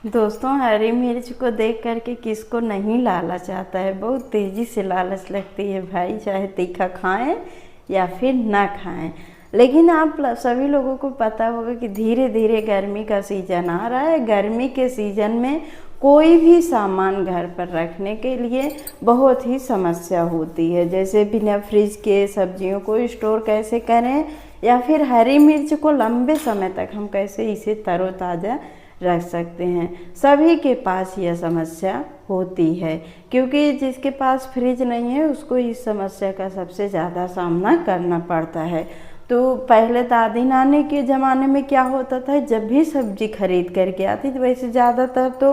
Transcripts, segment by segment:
दोस्तों, हरी मिर्च को देख करके किसको नहीं लालच आता है। बहुत तेज़ी से लालच लगती है भाई, चाहे तीखा खाएं या फिर ना खाएं। लेकिन आप सभी लोगों को पता होगा कि धीरे धीरे गर्मी का सीज़न आ रहा है। गर्मी के सीज़न में कोई भी सामान घर पर रखने के लिए बहुत ही समस्या होती है। जैसे बिना फ्रिज के सब्जियों को स्टोर कैसे करें, या फिर हरी मिर्च को लंबे समय तक हम कैसे इसे तरोताज़ा रख सकते हैं। सभी के पास यह समस्या होती है, क्योंकि जिसके पास फ्रिज नहीं है उसको इस समस्या का सबसे ज़्यादा सामना करना पड़ता है। तो पहले दादी नानी के ज़माने में क्या होता था, जब भी सब्जी खरीद करके आती थी, वैसे ज़्यादातर तो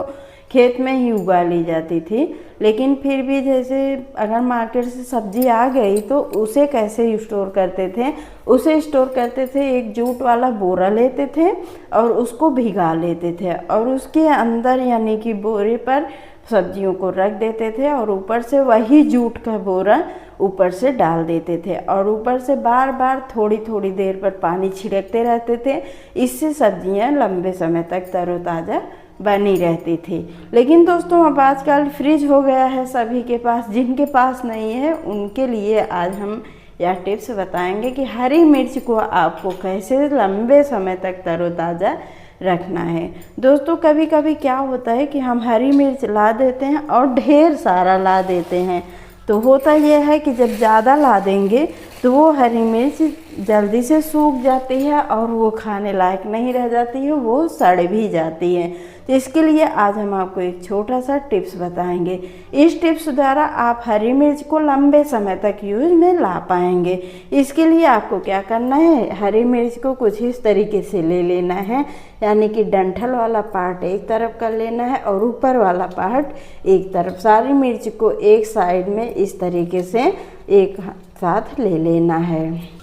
खेत में ही उगा ली जाती थी, लेकिन फिर भी जैसे अगर मार्केट से सब्जी आ गई तो उसे कैसे स्टोर करते थे। उसे स्टोर करते थे, एक जूट वाला बोरा लेते थे और उसको भिगा लेते थे और उसके अंदर यानी कि बोरे पर सब्जियों को रख देते थे और ऊपर से वही जूट का बोरा ऊपर से डाल देते थे और ऊपर से बार बार थोड़ी थोड़ी देर पर पानी छिड़कते रहते थे। इससे सब्जियां लंबे समय तक तरोताज़ा बनी रहती थी। लेकिन दोस्तों, अब आजकल फ्रिज हो गया है सभी के पास। जिनके पास नहीं है उनके लिए आज हम यह टिप्स बताएंगे कि हरी मिर्च को आपको कैसे लंबे समय तक तरोताज़ा रखना है। दोस्तों, कभी कभी क्या होता है कि हम हरी मिर्च ला देते हैं और ढेर सारा ला देते हैं। तो होता यह है कि जब ज़्यादा ला देंगे तो वो हरी मिर्च जल्दी से सूख जाती है और वो खाने लायक नहीं रह जाती है, वो सड़ भी जाती है। तो इसके लिए आज हम आपको एक छोटा सा टिप्स बताएंगे। इस टिप्स द्वारा आप हरी मिर्च को लंबे समय तक यूज में ला पाएंगे। इसके लिए आपको क्या करना है, हरी मिर्च को कुछ इस तरीके से ले लेना है, यानी कि डंठल वाला पार्ट एक तरफ कर लेना है और ऊपर वाला पार्ट एक तरफ। सारी मिर्च को एक साइड में इस तरीके से एक साथ ले लेना है।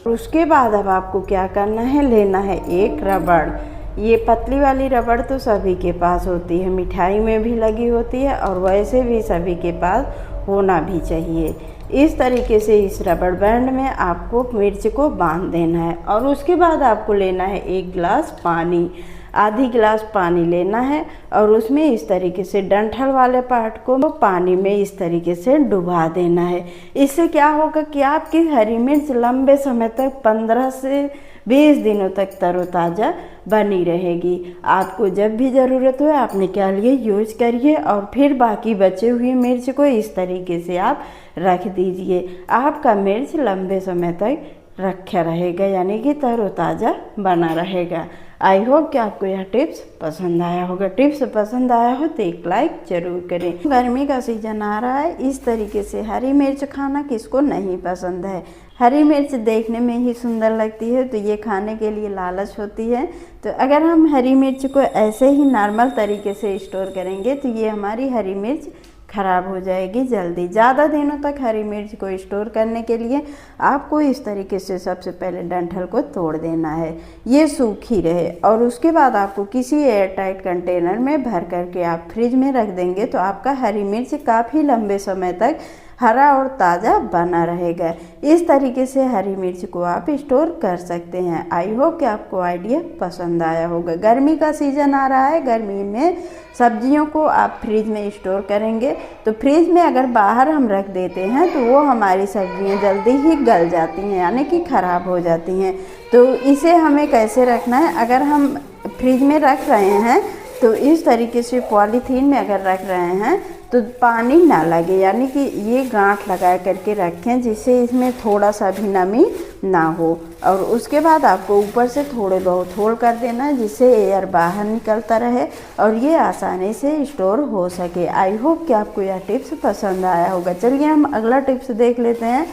उसके बाद अब आपको क्या करना है, लेना है एक रबड़। ये पतली वाली रबड़ तो सभी के पास होती है, मिठाई में भी लगी होती है और वैसे भी सभी के पास होना भी चाहिए। इस तरीके से इस रबड़ बैंड में आपको मिर्च को बांध देना है और उसके बाद आपको लेना है एक गिलास पानी। आधी गिलास पानी लेना है और उसमें इस तरीके से डंठल वाले पार्ट को पानी में इस तरीके से डुबा देना है। इससे क्या होगा कि आपकी हरी मिर्च लंबे समय तक 15 से 20 दिनों तक तरोताज़ा बनी रहेगी। आपको जब भी ज़रूरत हो आप निकाल लिए यूज करिए और फिर बाकी बचे हुए मिर्च को इस तरीके से आप रख दीजिए। आपका मिर्च लंबे समय तक रखा रहेगा, यानी कि तरोताज़ा बना रहेगा। आई होप कि आपको यह टिप्स पसंद आया होगा। टिप्स पसंद आया हो तो एक लाइक जरूर करें। गर्मी का सीजन आ रहा है, इस तरीके से हरी मिर्च खाना किसको नहीं पसंद है। हरी मिर्च देखने में ही सुंदर लगती है तो ये खाने के लिए लालच होती है। तो अगर हम हरी मिर्च को ऐसे ही नॉर्मल तरीके से स्टोर करेंगे तो ये हमारी हरी मिर्च खराब हो जाएगी जल्दी। ज़्यादा दिनों तक हरी मिर्च को स्टोर करने के लिए आपको इस तरीके से सबसे पहले डंठल को तोड़ देना है, ये सूखी रहे, और उसके बाद आपको किसी एयर टाइट कंटेनर में भर करके आप फ्रिज में रख देंगे तो आपका हरी मिर्च काफ़ी लंबे समय तक हरा और ताज़ा बना रहेगा। इस तरीके से हरी मिर्च को आप स्टोर कर सकते हैं। आई होप कि आपको आइडिया पसंद आया होगा। गर्मी का सीज़न आ रहा है, गर्मी में सब्जियों को आप फ्रिज में स्टोर करेंगे तो फ्रिज में अगर बाहर हम रख देते हैं तो वो हमारी सब्जियां जल्दी ही गल जाती हैं, यानी कि ख़राब हो जाती हैं। तो इसे हमें कैसे रखना है, अगर हम फ्रिज में रख रहे हैं तो इस तरीके से पॉलीथीन में अगर रख रहे हैं तो पानी ना लगे, यानी कि ये गांठ लगा करके रखें जिससे इसमें थोड़ा सा भी नमी ना हो। और उसके बाद आपको ऊपर से थोड़े बहुत होल कर देना है जिससे एयर बाहर निकलता रहे और ये आसानी से स्टोर हो सके। आई होप कि आपको यह टिप्स पसंद आया होगा। चलिए हम अगला टिप्स देख लेते हैं।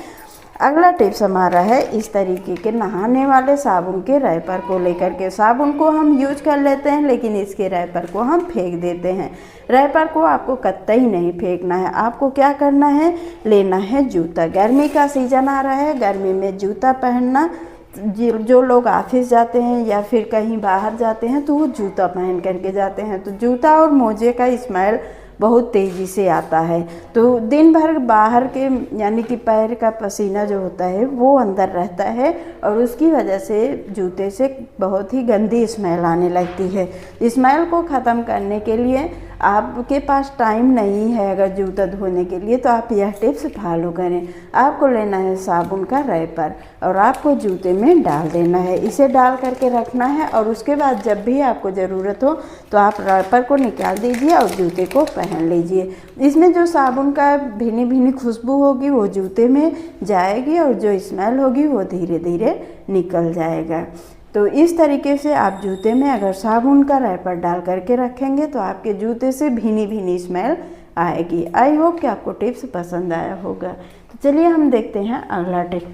अगला टिप्स हमारा है इस तरीके के नहाने वाले साबुन के रैपर को लेकर के। साबुन को हम यूज कर लेते हैं लेकिन इसके रैपर को हम फेंक देते हैं। रैपर को आपको कतई नहीं फेंकना है। आपको क्या करना है, लेना है जूता। गर्मी का सीज़न आ रहा है, गर्मी में जूता पहनना, जो लोग ऑफिस जाते हैं या फिर कहीं बाहर जाते हैं तो वो जूता पहन करके जाते हैं। तो जूता और मोजे का स्मेल बहुत तेज़ी से आता है। तो दिन भर बाहर के यानी कि पैर का पसीना जो होता है वो अंदर रहता है और उसकी वजह से जूते से बहुत ही गंदी स्मेल आने लगती है। स्मेल को ख़त्म करने के लिए आपके पास टाइम नहीं है अगर जूता धोने के लिए, तो आप यह टिप्स फॉलो करें। आपको लेना है साबुन का रैपर और आपको जूते में डाल देना है, इसे डाल करके रखना है और उसके बाद जब भी आपको ज़रूरत हो तो आप रैपर को निकाल दीजिए और जूते को पहन लीजिए। इसमें जो साबुन का भीनी भीनी खुशबू होगी वो जूते में जाएगी और जो स्मेल होगी वो धीरे धीरे निकल जाएगा। तो इस तरीके से आप जूते में अगर साबुन का रैपर डाल करके रखेंगे तो आपके जूते से भीनी भीनी स्मेल आएगी। आई होप कि आपको टिप्स पसंद आया होगा। तो चलिए हम देखते हैं अगला टिप।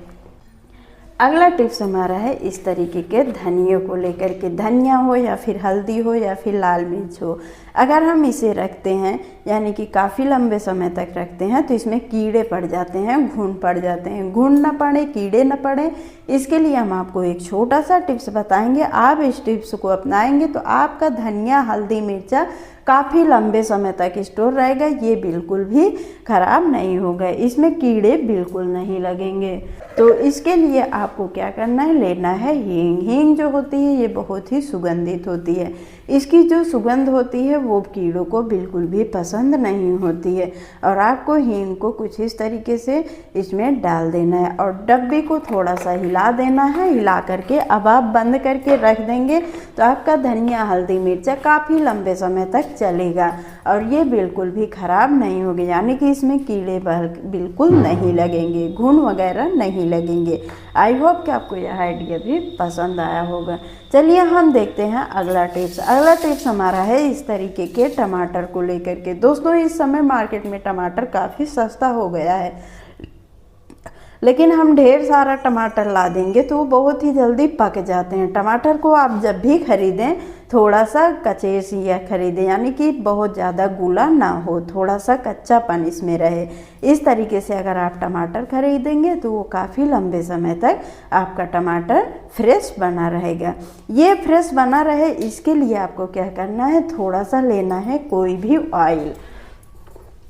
अगला टिप्स हमारा है इस तरीके के धनिया को लेकर के। धनिया हो या फिर हल्दी हो या फिर लाल मिर्च हो, अगर हम इसे रखते हैं यानी कि काफ़ी लंबे समय तक रखते हैं तो इसमें कीड़े पड़ जाते हैं, घुन पड़ जाते हैं। घुन ना पड़े, कीड़े ना पड़े, इसके लिए हम आपको एक छोटा सा टिप्स बताएंगे। आप इस टिप्स को अपनाएंगे तो आपका धनिया, हल्दी, मिर्चा काफ़ी लंबे समय तक स्टोर रहेगा, ये बिल्कुल भी ख़राब नहीं होगा, इसमें कीड़े बिल्कुल नहीं लगेंगे। तो इसके लिए आपको क्या करना है, लेना है हींग। हींग जो होती है ये बहुत ही सुगंधित होती है। इसकी जो सुगंध होती है वो कीड़ों को बिल्कुल भी पसंद नहीं होती है और आपको हींग को कुछ इस तरीके से इसमें डाल देना है और डब्बी को थोड़ा सा हिला देना है। हिला करके अब आप बंद करके रख देंगे तो आपका धनिया, हल्दी, मिर्चा काफ़ी लंबे समय तक चलेगा और ये बिल्कुल भी ख़राब नहीं होगी, यानी कि इसमें कीड़े बिल्कुल नहीं लगेंगे, घुन वगैरह नहीं लगेंगे। आई होप कि आपको यह आइडिया भी पसंद आया होगा। चलिए हम देखते हैं अगला टिप्स। अगला टिप्स हमारा है इस तरीके के टमाटर को लेकर के। दोस्तों इस समय मार्केट में टमाटर काफ़ी सस्ता हो गया है, लेकिन हम ढेर सारा टमाटर ला देंगे तो वो बहुत ही जल्दी पक जाते हैं। टमाटर को आप जब भी खरीदें थोड़ा सा कचेस या खरीदें, यानी कि बहुत ज़्यादा गूला ना हो, थोड़ा सा कच्चापन इसमें रहे। इस तरीके से अगर आप टमाटर खरीदेंगे तो वो काफ़ी लंबे समय तक आपका टमाटर फ्रेश बना रहेगा। ये फ्रेश बना रहे इसके लिए आपको क्या करना है, थोड़ा सा लेना है कोई भी ऑयल।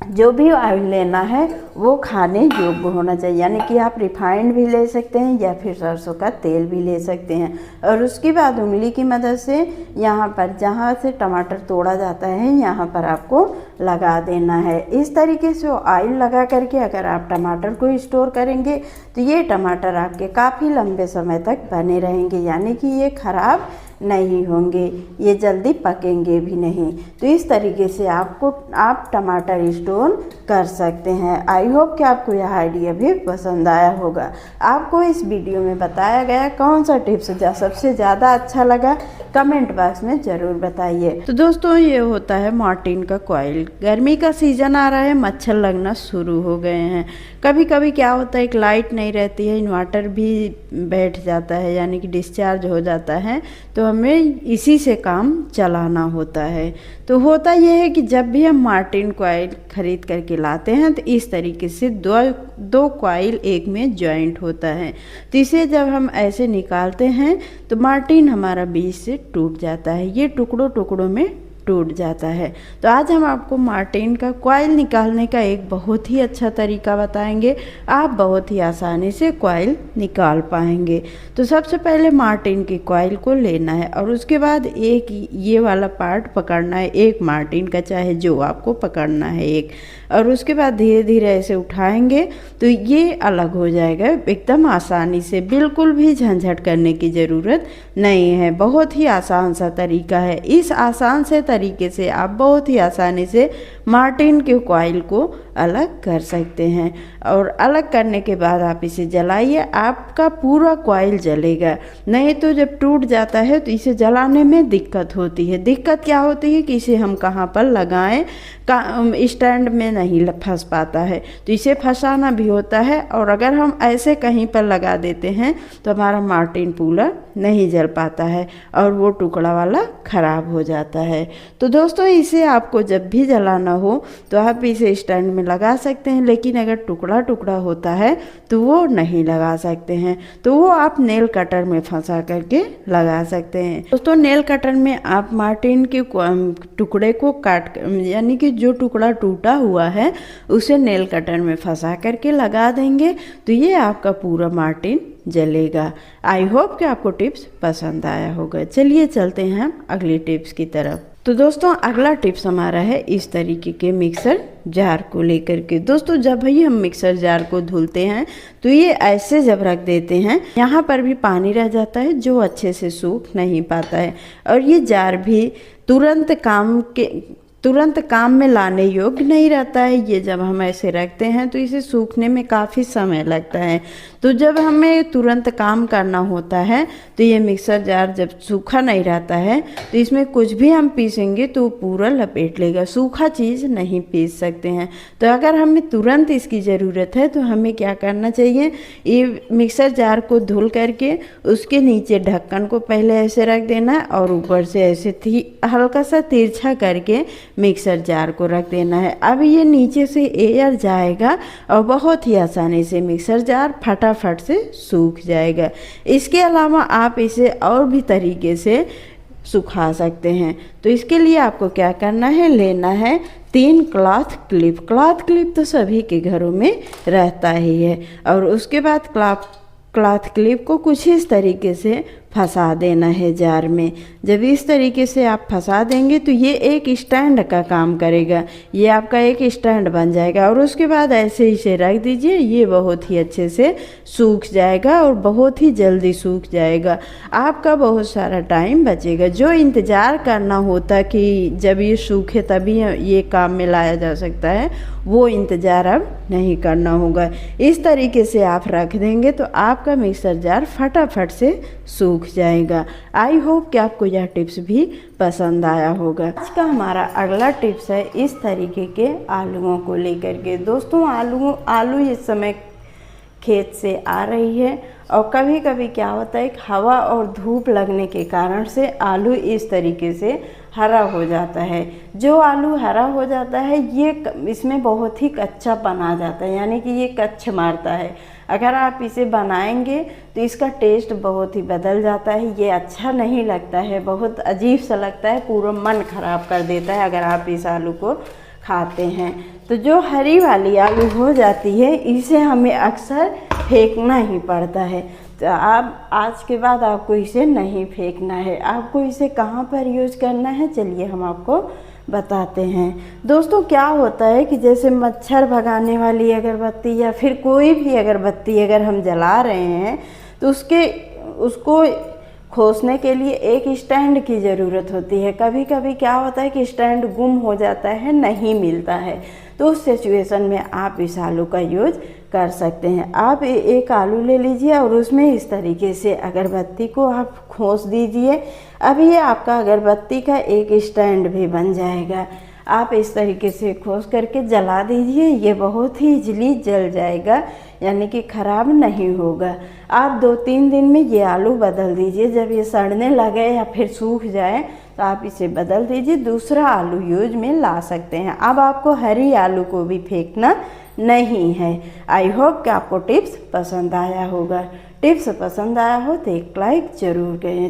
जो भी ऑयल लेना है वो खाने योग्य होना चाहिए, यानी कि आप रिफाइंड भी ले सकते हैं या फिर सरसों का तेल भी ले सकते हैं। और उसके बाद उंगली की मदद से यहाँ पर जहाँ से टमाटर तोड़ा जाता है यहाँ पर आपको लगा देना है। इस तरीके से ऑयल लगा करके अगर आप टमाटर को स्टोर करेंगे तो ये टमाटर आपके काफ़ी लंबे समय तक बने रहेंगे, यानी कि ये ख़राब नहीं होंगे, ये जल्दी पकेंगे भी नहीं। तो इस तरीके से आप टमाटर स्टोर कर सकते हैं। आई होप कि आपको यह आइडिया भी पसंद आया होगा। आपको इस वीडियो में बताया गया कौन सा टिप्स सबसे ज़्यादा अच्छा लगा, कमेंट बॉक्स में ज़रूर बताइए। तो दोस्तों ये होता है मार्टिन का कॉइल। गर्मी का सीज़न आ रहा है, मच्छर लगना शुरू हो गए हैं। कभी कभी क्या होता है, एक लाइट नहीं रहती है, इन्वर्टर भी बैठ जाता है यानी कि डिस्चार्ज हो जाता है, तो हमें इसी से काम चलाना होता है। तो होता यह है कि जब भी हम मार्टिन कॉइल ख़रीद करके लाते हैं तो इस तरीके से दो कॉइल एक में जॉइंट होता है। तो इसे जब हम ऐसे निकालते हैं तो मार्टिन हमारा बीच से टूट जाता है, ये टुकड़ों टुकड़ों में टूट जाता है। तो आज हम आपको मार्टिन का कॉइल निकालने का एक बहुत ही अच्छा तरीका बताएंगे। आप बहुत ही आसानी से कॉइल निकाल पाएंगे। तो सबसे पहले मार्टिन की कॉइल को लेना है और उसके बाद एक ये वाला पार्ट पकड़ना है, एक मार्टिन का चाहे जो आपको पकड़ना है एक, और उसके बाद धीरे धीरे ऐसे उठाएंगे तो ये अलग हो जाएगा एकदम आसानी से। बिल्कुल भी झंझट करने की ज़रूरत नहीं है, बहुत ही आसान सा तरीका है। इस आसान से तरीके से आप बहुत ही आसानी से मार्टिन के कॉइल को अलग कर सकते हैं और अलग करने के बाद आप इसे जलाइए, आपका पूरा कॉइल जलेगा। नहीं तो जब टूट जाता है तो इसे जलाने में दिक्कत होती है। दिक्कत क्या होती है कि इसे हम कहाँ पर लगाएं, स्टैंड में नहीं फंस पाता है, तो इसे फंसाना भी होता है। और अगर हम ऐसे कहीं पर लगा देते हैं तो हमारा मार्टिन पूरा नहीं जल पाता है और वो टुकड़ा वाला ख़राब हो जाता है। तो दोस्तों इसे आपको जब भी जलाना ना हो तो आप इसे स्टैंड में लगा सकते हैं, लेकिन अगर टुकड़ा टुकड़ा होता है तो वो नहीं लगा सकते हैं, तो वो आप नेल कटर में फंसा करके लगा सकते हैं। दोस्तों नेल कटर में आप मार्टिन के टुकड़े को काट यानी कि जो टुकड़ा टूटा हुआ है उसे नेल कटर में फंसा करके लगा देंगे तो ये आपका पूरा मार्टिन जलेगा। आई होप कि आपको टिप्स पसंद आया होगा। चलिए चलते हैं हम अगली टिप्स की तरफ। तो दोस्तों अगला टिप्स हमारा है इस तरीके के मिक्सर जार को लेकर के। दोस्तों जब भी हम मिक्सर जार को धुलते हैं तो ये ऐसे जब रख देते हैं यहाँ पर भी पानी रह जाता है जो अच्छे से सूख नहीं पाता है, और ये जार भी तुरंत काम में लाने योग्य नहीं रहता है। ये जब हम ऐसे रखते हैं तो इसे सूखने में काफ़ी समय लगता है। तो जब हमें तुरंत काम करना होता है तो ये मिक्सर जार जब सूखा नहीं रहता है तो इसमें कुछ भी हम पीसेंगे तो पूरा लपेट लेगा, सूखा चीज़ नहीं पीस सकते हैं। तो अगर हमें तुरंत इसकी ज़रूरत है तो हमें क्या करना चाहिए, ये मिक्सर जार को धुल करके उसके नीचे ढक्कन को पहले ऐसे रख देना है और ऊपर से ऐसे हल्का सा तिरछा करके मिक्सर जार को रख देना है। अब ये नीचे से एयर जाएगा और बहुत ही आसानी से मिक्सर जार फटाफट से सूख जाएगा। इसके अलावा आप इसे और भी तरीके से सुखा सकते हैं। तो इसके लिए आपको क्या करना है, लेना है 3 क्लॉथ क्लिप। क्लॉथ क्लिप तो सभी के घरों में रहता ही है, और उसके बाद क्लॉथ क्लिप को कुछ इस तरीके से फंसा देना है जार में। जब इस तरीके से आप फंसा देंगे तो ये एक स्टैंड का काम करेगा, ये आपका एक स्टैंड बन जाएगा। और उसके बाद ऐसे इसे रख दीजिए, ये बहुत ही अच्छे से सूख जाएगा और बहुत ही जल्दी सूख जाएगा। आपका बहुत सारा टाइम बचेगा। जो इंतज़ार करना होता कि जब ये सूखे तभी ये काम में लाया जा सकता है, वो इंतज़ार अब नहीं करना होगा। इस तरीके से आप रख देंगे तो आपका मिक्सर जार फटाफट से सूख जाएगा। आई होप कि आपको यह टिप्स भी पसंद आया होगा। आज का हमारा अगला टिप्स है इस तरीके के आलूओं को लेकर के। दोस्तों आलू इस समय खेत से आ रही है, और कभी कभी क्या होता है हवा और धूप लगने के कारण से आलू इस तरीके से हरा हो जाता है। जो आलू हरा हो जाता है ये इसमें बहुत ही कच्चापन आ जाता है, यानी कि ये कच्च मारता है। अगर आप इसे बनाएंगे तो इसका टेस्ट बहुत ही बदल जाता है, ये अच्छा नहीं लगता है, बहुत अजीब सा लगता है, पूरा मन खराब कर देता है अगर आप इस आलू को खाते हैं। तो जो हरी वाली आलू हो जाती है इसे हमें अक्सर फेंकना ही पड़ता है। तो आप आज के बाद आपको इसे नहीं फेंकना है, आपको इसे कहाँ पर यूज करना है चलिए हम आपको बताते हैं। दोस्तों क्या होता है कि जैसे मच्छर भगाने वाली अगरबत्ती या फिर कोई भी अगरबत्ती अगर हम जला रहे हैं तो उसको खोसने के लिए एक स्टैंड की ज़रूरत होती है। कभी कभी क्या होता है कि स्टैंड गुम हो जाता है, नहीं मिलता है, तो उस सिचुएशन में आप इस आलू का यूज कर सकते हैं। आप एक आलू ले लीजिए और उसमें इस तरीके से अगरबत्ती को आप खोस दीजिए। अब ये आपका अगरबत्ती का एक स्टैंड भी बन जाएगा। आप इस तरीके से खोस करके जला दीजिए, ये बहुत ही इजली जल जाएगा, यानी कि खराब नहीं होगा। आप 2-3 दिन में ये आलू बदल दीजिए। जब ये सड़ने लगे या फिर सूख जाए तो आप इसे बदल दीजिए, दूसरा आलू यूज में ला सकते हैं। अब आपको हरी आलू को भी फेंकना नहीं है। आई होप कि आपको टिप्स पसंद आया होगा। टिप्स पसंद आया हो तो एक लाइक ज़रूर करें।